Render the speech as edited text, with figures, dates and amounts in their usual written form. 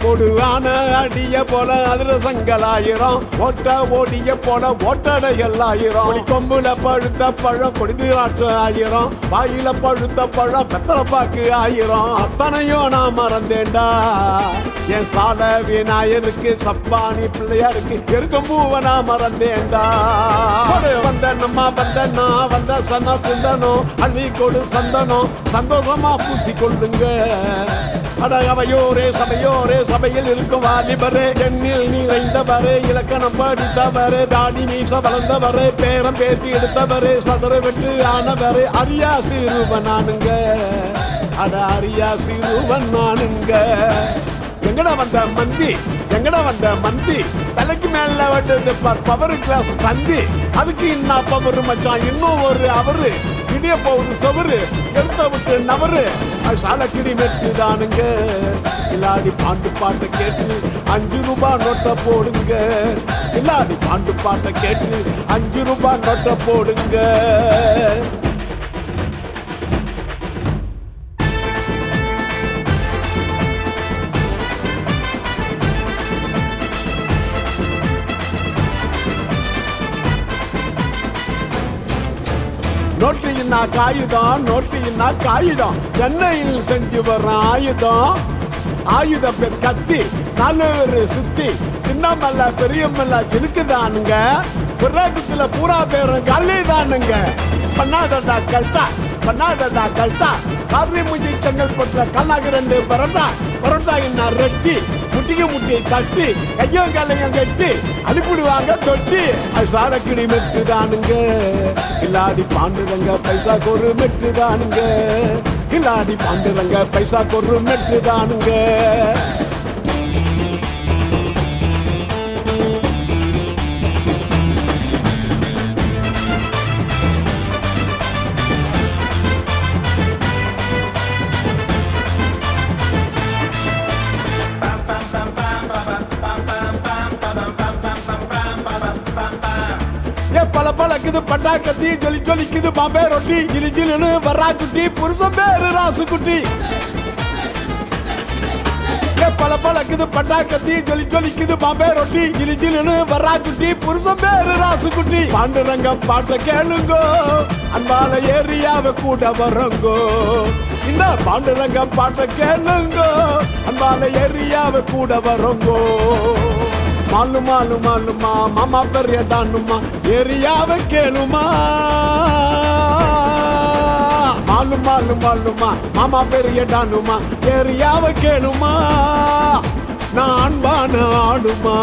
கொடுவான அடிய போல அதிரசங்களாயிரம் ஓட்ட ஓடிய போல ஓட்டடைகள் ஆயிரம் கொம்புல பழுத்த பழம் கொடிது ஆற்று ஆயிரம் வாயில பழுத்த பழம் பெத்தரப்பாக்கு ஆயிரம் அத்தனையும் நான் மறந்தேன்டா என் சால விநாயகருக்கு சப்பானி பிள்ளையாருக்கு எருக்கும் பூவ நான் மறந்தேன்டா வந்தனம்மா வந்தனா வந்த சன குந்தனோ அள்ளி கொடு சந்தனோ சந்தோஷமா பூசி கொள்ளுங்க அவையோரே சபையோரே சபையில் இருக்கும் வாலிபரே எண்ணில் நிறைந்தவரே இலக்கணம் படித்தவரே தாடி மீச வளர்ந்தவரே பேரம் பேத்தி எடுத்தவரே சதுர வெற்று ஆனவரே அரியா சிறுவன் நானுங்க அரியா சிறுவன் நானுங்க எங்கடா வந்த மந்தி எங்கடா வந்த மந்தி தலைக்கு மேல வந்து பவர் கிளாஸ் தந்தி அதுக்கு இன்னும் பவர் மச்சான் இன்னும் ஒரு அவரு கிடிய போகுது சவரு எடுத்த விட்டு நவரு சாலக்கிடி மெட்டுதானுங்க இல்லாடி பாண்டு பாட்டை கேட்டு 5 ரூபாய் நோட்டை போடுங்க இல்லாடி பாண்டு பாட்டை கேட்டு 5 ரூபாய் நோட்டை போடுங்க நோட்டினா காயுதம் நோட்டினா காயுதம் சென்னையில் செஞ்சு வர்ற ஆயுதம் பேர் கத்தி நல்லூர் சுத்தி சின்னமல்ல பெரியமல்ல இருக்குதானுங்க பிறகுல பூரா பேரும் கல்லிதானுங்க பண்ணாதடா கல்ட்டா காரி முஞ்சி செங்கல்பட்டுல கண்ணாக்கு 2 பரோட்டா என்ன ரெட்டி முட்டியை தட்டி கையும் கல்லையும் கட்டி அனுப்பிடுவாங்க தொட்டி அது சாலக்கிடி மெட்டுதானுங்க கில்லாடி பாண்டுரங்க பைசா கொரு மெட்டுதானுங்க கில்லாடி பாண்டுரங்க பைசா கொரு மெட்டுதானுங்க பலக்குது பட்டாக்கத்தி ஜொலிக்குது பாம்பே ரொட்டி ஜிலுன்னு வரா குட்டி புருஷன் பேரு ராசு குட்டி பலக்குது பட்டாக்கத்தி ஜொலிக்குது பாம்பே ரொட்டி ஜிலுன்னு வரா குட்டி புருஷன் பேரு ராசு குட்டி பாண்டுரங்கம் பாட்டை கேளுங்கோ அன்பால ஏரியாவை கூட வரங்கோ இந்த பாண்டுரங்கம் பாட்டை கேளுங்கோ அன்பால ஏரியாவை கூட வரங்கோ மாலுமா மாமா பெரிய டானுமா ஏரியாவை கேளுமா மாலுமா மாமா பெரிய டானுமா ஏரியாவை கேளுமா நான் அன்பான ஆடுமா